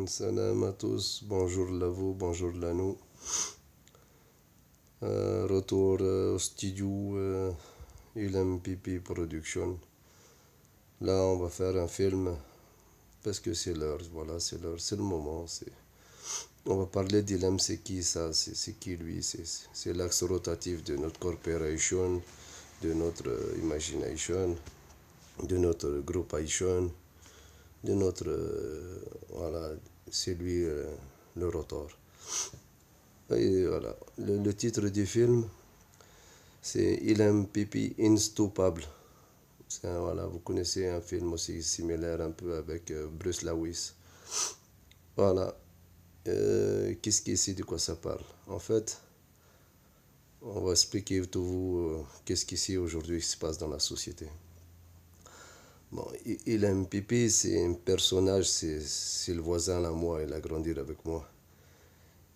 Salam à tous, bonjour à vous, bonjour à nous. Retour au studio LMPP Production. Là, on va faire un film parce que c'est l'heure, voilà, c'est l'heure, c'est le moment. On va parler d'ILM, c'est qui ça, c'est qui lui, c'est l'axe rotatif de notre corporation, de notre imagination, de notre groupation, de notre, voilà, c'est lui le rotor. Et voilà. Le titre du film, c'est Ilm Pipi Instoppable. Voilà, vous connaissez un film aussi similaire un peu avec Bruce Lewis. Voilà. Qu'est-ce qui ici, de quoi ça parle? En fait, on va expliquer à vous qu'est-ce qu'ici aujourd'hui se passe dans la société. Bon, Ilm Pipi, c'est un personnage, c'est le voisin à moi, il a grandi avec moi.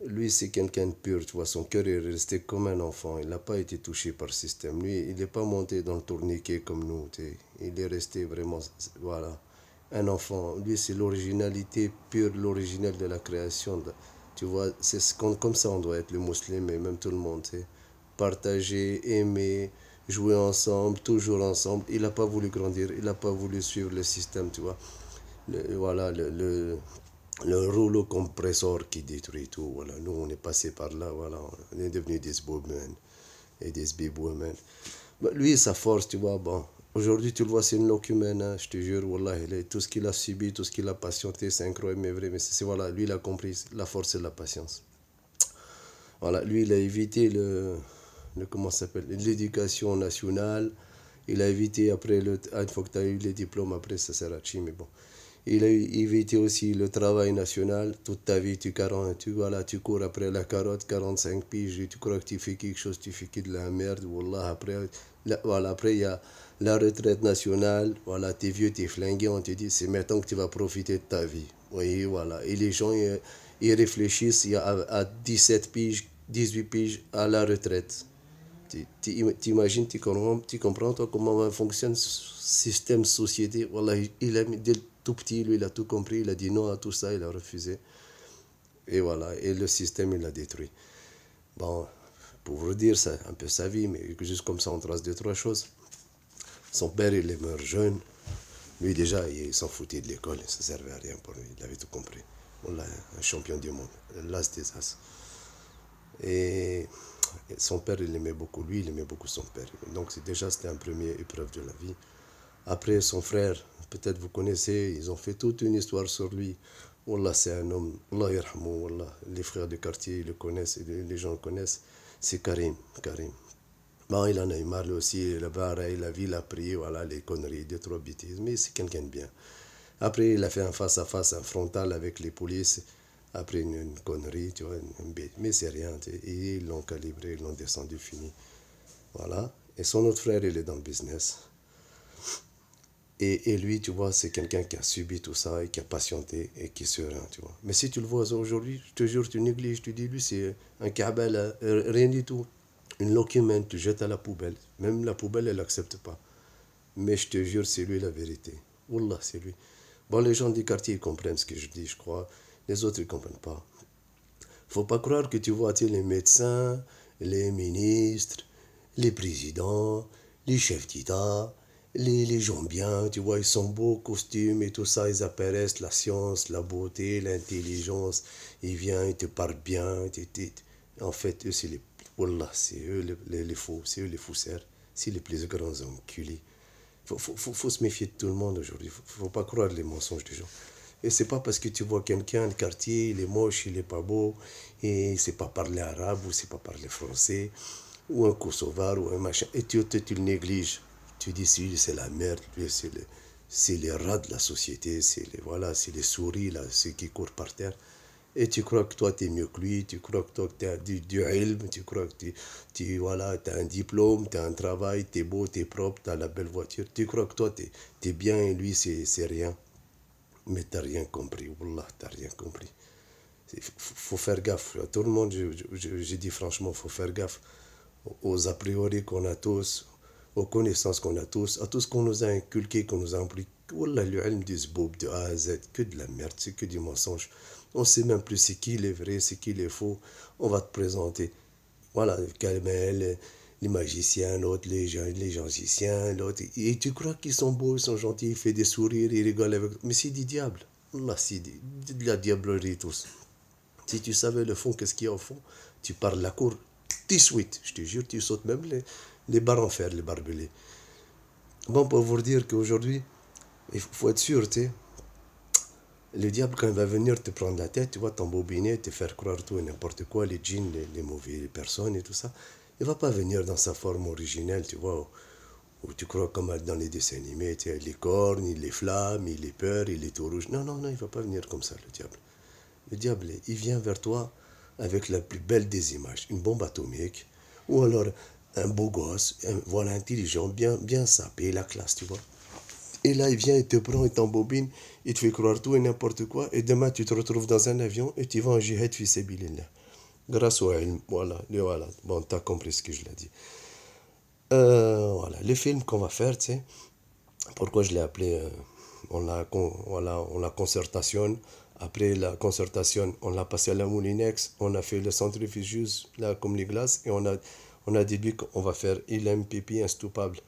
Lui, c'est quelqu'un de pur, tu vois, son cœur est resté comme un enfant, il n'a pas été touché par le système. Lui, il n'est pas monté dans le tourniquet comme nous, tu sais. Il est resté vraiment, voilà, un enfant. Lui, c'est l'originalité pure, l'original de la création. Tu vois, c'est comme ça on doit être, le musulman et même tout le monde, tu sais. Partager, aimer, jouer ensemble, toujours ensemble. Il n'a pas voulu grandir, il n'a pas voulu suivre le système, tu vois. Voilà, le rouleau compresseur qui détruit tout. Voilà. Nous, on est passé par là. Voilà. On est devenu des bowmen et des bibwomen. Lui, sa force, tu vois, bon. Aujourd'hui, tu le vois, c'est une loque humaine, hein, je te jure, wallah, tout ce qu'il a subi, tout ce qu'il a patienté, c'est incroyable, mais vrai. Mais c'est voilà, lui, il a compris la force et la patience. Voilà, lui, il a évité comment ça s'appelle, l'éducation nationale. Il a évité après, une fois que tu as eu les diplômes, après, ça sert à chi, mais bon. Il a évité aussi le travail national. Toute ta vie, voilà, tu cours après la carotte, 45 piges, tu crois que tu fais quelque chose, tu fais que de la merde. Wallah, voilà, après, il y a la retraite nationale. Voilà, t'es vieux, t'es flingué, on te dit, c'est maintenant que tu vas profiter de ta vie. Oui, voilà. Et les gens, ils réfléchissent à 17 piges, 18 piges à la retraite. T'imagines, tu comprends toi comment fonctionne ce système société. Voilà, il a mis dès le tout petit, lui, il a tout compris, il a dit non à tout ça, il a refusé. Et voilà, et le système, il l'a détruit. Bon, pour vous dire, c'est un peu sa vie, mais juste comme ça, on trace deux, trois choses. Son père, il est mort jeune. Lui, déjà, il s'en foutait de l'école, ça ne servait à rien pour lui, il avait tout compris. Voilà, un champion du monde, l'as des as. Et son père, il aimait beaucoup lui, il aimait beaucoup son père. Donc déjà, c'était une première épreuve de la vie. Après, son frère, peut-être vous connaissez, ils ont fait toute une histoire sur lui. Wallah, c'est un homme, Allah yarhamou, Wallah. Les frères du quartier, ils le connaissent, les gens le connaissent. C'est Karim, Karim. Bon, il en a eu marre lui aussi, la vie l'a pris, voilà, les conneries, deux, trois bêtises, mais c'est quelqu'un de bien. Après, il a fait un face-à-face, un frontal avec les polices. Après une connerie, tu vois, une bête. Mais c'est rien, tu sais. Et ils l'ont calibré, ils l'ont descendu, fini. Voilà. Et son autre frère, il est dans le business. Et lui, tu vois, c'est quelqu'un qui a subi tout ça et qui a patienté et qui est serein, tu vois. Mais si tu le vois aujourd'hui, je te jure, tu négliges, tu dis, lui, c'est un cabal, rien du tout. Une loque humaine, tu jettes à la poubelle. Même la poubelle, elle n'accepte pas. Mais je te jure, c'est lui la vérité. Wallah, c'est lui. Bon, les gens du quartier, ils comprennent ce que je dis, je crois. Les autres, ils ne comprennent pas. Faut pas croire que tu vois les médecins, les ministres, les présidents, les chefs d'État, les gens bien, tu vois, ils sont beaux costumes et tout ça, ils apparaissent la science, la beauté, l'intelligence, ils viennent, ils te parlent bien, en fait, eux, c'est les, wallah, c'est eux les faux, c'est eux les faussaires, c'est les plus grands enculés. Faut se méfier de tout le monde aujourd'hui, faut pas croire les mensonges des gens. Et c'est pas parce que tu vois quelqu'un, le quartier, il est moche, il est pas beau, et il sait pas parler arabe, ou il sait pas parler français, ou un kosovar, ou un machin, et tu le négliges. Tu dis, c'est la merde, lui, c'est les rats de la société, voilà, c'est les souris, là, ceux qui courent par terre. Et tu crois que toi, tu es mieux que lui, tu crois que toi, tu as du ilm, tu crois que voilà, as un diplôme, tu as un travail, tu es beau, tu es propre, tu as la belle voiture. Tu crois que toi, tu es bien et lui, c'est rien. Mais tu n'as rien compris, Wallah, tu n'as rien compris. Il faut faire gaffe. Tout le monde, j'ai dit franchement, il faut faire gaffe aux a priori qu'on a tous, aux connaissances qu'on a tous, à tout ce qu'on nous a inculqué, qu'on nous a Wallah, le ilm du zboub de A à Z, que de la merde, c'est que du mensonge. On sait même plus c'est qui les vrais, c'est qui les faux. On va te présenter. Voilà, Kamel, les magiciens, l'autre, les magiciens, l'autre. Et tu crois qu'ils sont beaux, ils sont gentils, ils font des sourires, ils rigolent avec. Mais c'est des diables. Allah, c'est de la diablerie tous. Si tu savais le fond, qu'est-ce qu'il y a au fond, tu parles la cour, tu suites, je te jure, tu sautes même les barres en fer, les barbelés. Bon, pour vous dire qu'aujourd'hui, il faut être sûr, tu sais, le diable, quand il va venir te prendre la tête, tu vas t'embobiner, te faire croire tout et n'importe quoi, les djinns, les mauvaises personnes et tout ça, il va pas venir dans sa forme originelle, tu vois, où tu crois comme dans les dessins animés, tu sais, les cornes, les flammes, il est peur, il est tout rouge. Non, non, non, il va pas venir comme ça, le diable. Le diable, il vient vers toi avec la plus belle des images, une bombe atomique, ou alors un beau gosse, voilà, intelligent, bien sapé, la classe, tu vois. Et là, il vient, il te prend, il t'embobine, il te fait croire tout et n'importe quoi, et demain, tu te retrouves dans un avion et tu vas en jihad fi sabilillah. Grâce au ilm, voilà, voilà. Bon, t'as compris ce que je l'ai dit. Voilà, le film qu'on va faire, tu sais, pourquoi je l'ai appelé, voilà, on l'a concertation. Après la concertation, on l'a passé à la Moulinex, on a fait le centrifugeuse, là, comme les glaces, et on a dit lui qu'on va faire il aime pipi instoupable.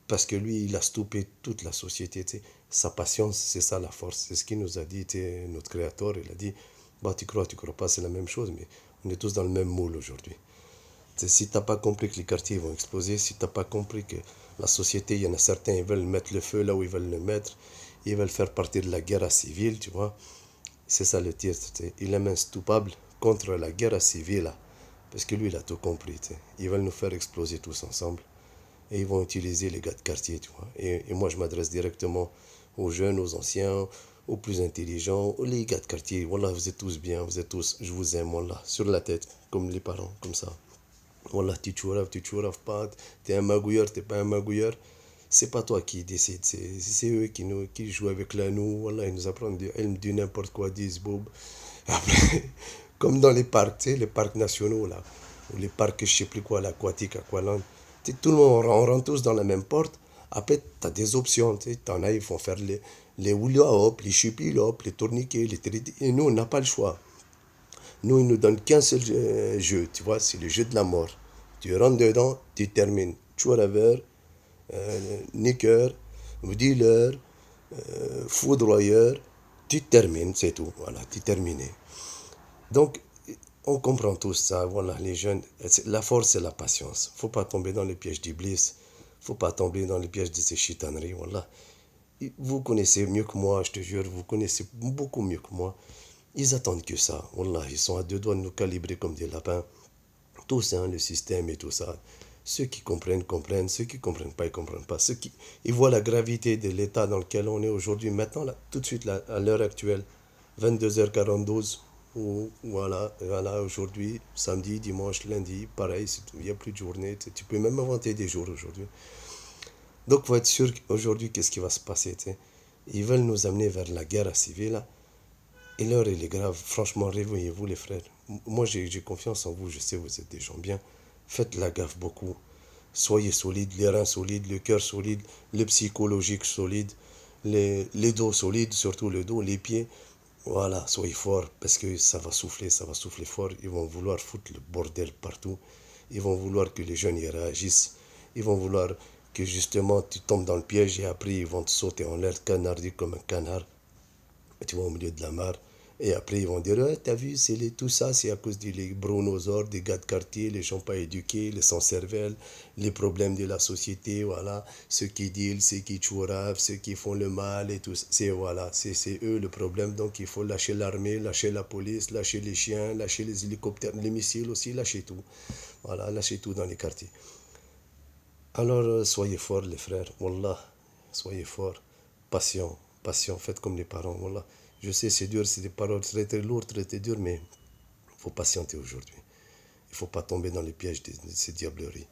Parce que lui, il a stoppé toute la société. Tu sais. Sa patience, c'est ça la force. C'est ce qu'il nous a dit, tu sais, notre créateur. Il a dit, bah, tu crois pas, c'est la même chose, mais on est tous dans le même moule aujourd'hui. Si tu n'as pas compris que les quartiers vont exploser, si tu n'as pas compris que la société, il y en a certains, ils veulent mettre le feu là où ils veulent le mettre, ils veulent faire partie de la guerre civile, tu vois. C'est ça le titre. Il est instoupable contre la guerre civile. Parce que lui, il a tout compris. Ils veulent nous faire exploser tous ensemble. Et ils vont utiliser les gars de quartier, tu vois. Et moi, je m'adresse directement aux jeunes, aux anciens, aux plus intelligents, les gars de quartier. Voilà, vous êtes tous bien, vous êtes tous, je vous aime, voilà, sur la tête, comme les parents, comme ça. Voilà, tu chouraves pas, t'es un magouilleur, t'es pas un magouilleur. C'est pas toi qui décide, c'est eux qui jouent avec la nous. Voilà, ils nous apprennent du n'importe quoi, disent bob. Après, comme dans les parcs, tu sais, les parcs nationaux, là, ou les parcs, je sais plus quoi, l'aquatique, aqualand. Tout le monde, on rentre tous dans la même porte. Après, tu as des options, tu sais, t'en as, ils vont faire les hula hop, les chupi hop, les tourniquets, les et nous, on n'a pas le choix. Nous, ils nous donnent qu'un seul jeu, tu vois, c'est le jeu de la mort. Tu rentres dedans, tu termines. Chouraver, niqueur, dealer, foudroyeur, tu termines, c'est tout. Voilà, tu es terminé. Donc, on comprend tous ça. Voilà, les jeunes, la force, c'est la patience. Faut pas tomber dans le piège d'Iblis. Faut pas tomber dans le piège de ces chitaneries. Voilà. Vous connaissez mieux que moi, je te jure, vous connaissez beaucoup mieux que moi. Ils attendent que ça. Wallah, ils sont à deux doigts de nous calibrer comme des lapins. Tout ça, le système et tout ça. Ceux qui comprennent, comprennent. Ceux qui comprennent pas, ils comprennent pas. Ceux qui ils voient la gravité de l'état dans lequel on est aujourd'hui, maintenant, là, tout de suite, là, à l'heure actuelle, 22h42, ou voilà, aujourd'hui, samedi, dimanche, lundi, pareil, il n'y a plus de journée. Tu peux même inventer des jours aujourd'hui. Donc, il faut être sûr qu'aujourd'hui, qu'est-ce qui va se passer, tu sais. Ils veulent nous amener vers la guerre civile. Et l'heure, elle est grave. Franchement, réveillez-vous, les frères. Moi, j'ai confiance en vous. Je sais, vous êtes des gens bien. Faites la gaffe beaucoup. Soyez solides, les reins solides, le cœur solide, le psychologique solide, les dos solides, surtout le dos, les pieds. Voilà, soyez forts parce que ça va souffler fort. Ils vont vouloir foutre le bordel partout. Ils vont vouloir que les jeunes y réagissent. Ils vont vouloir que justement tu tombes dans le piège et après ils vont te sauter en l'air canardi comme un canard. Tu vois, au milieu de la mare. Et après, ils vont dire, ouais, t'as vu, tout ça, c'est à cause des brontosaures, des gars de quartier, les gens pas éduqués, les sans-cervelle, les problèmes de la société, voilà. Ceux qui deal, ceux qui chourave, ceux qui font le mal et tout ça. Voilà, c'est eux le problème. Donc, il faut lâcher l'armée, lâcher la police, lâcher les chiens, lâcher les hélicoptères, les missiles aussi, lâcher tout. Voilà, lâcher tout dans les quartiers. Alors, soyez forts, les frères. Wallah, soyez forts. Patient, patient. Faites comme les parents. Wallah. Je sais, c'est dur, c'est des paroles très très lourdes, très très dures, mais il faut patienter aujourd'hui. Il ne faut pas tomber dans les pièges de ces diableries.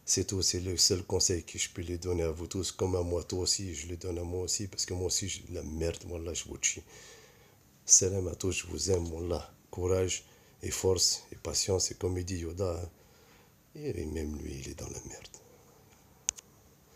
C'est tout, c'est le seul conseil que je peux les donner à vous tous, comme à moi, toi aussi, je le donne à moi aussi, parce que moi aussi, j'ai la merde, Wallah, je vous chie. Salam à tous, je vous aime, Wallah. Courage et force et patience, et comme il dit Yoda, et même lui, il est dans la merde.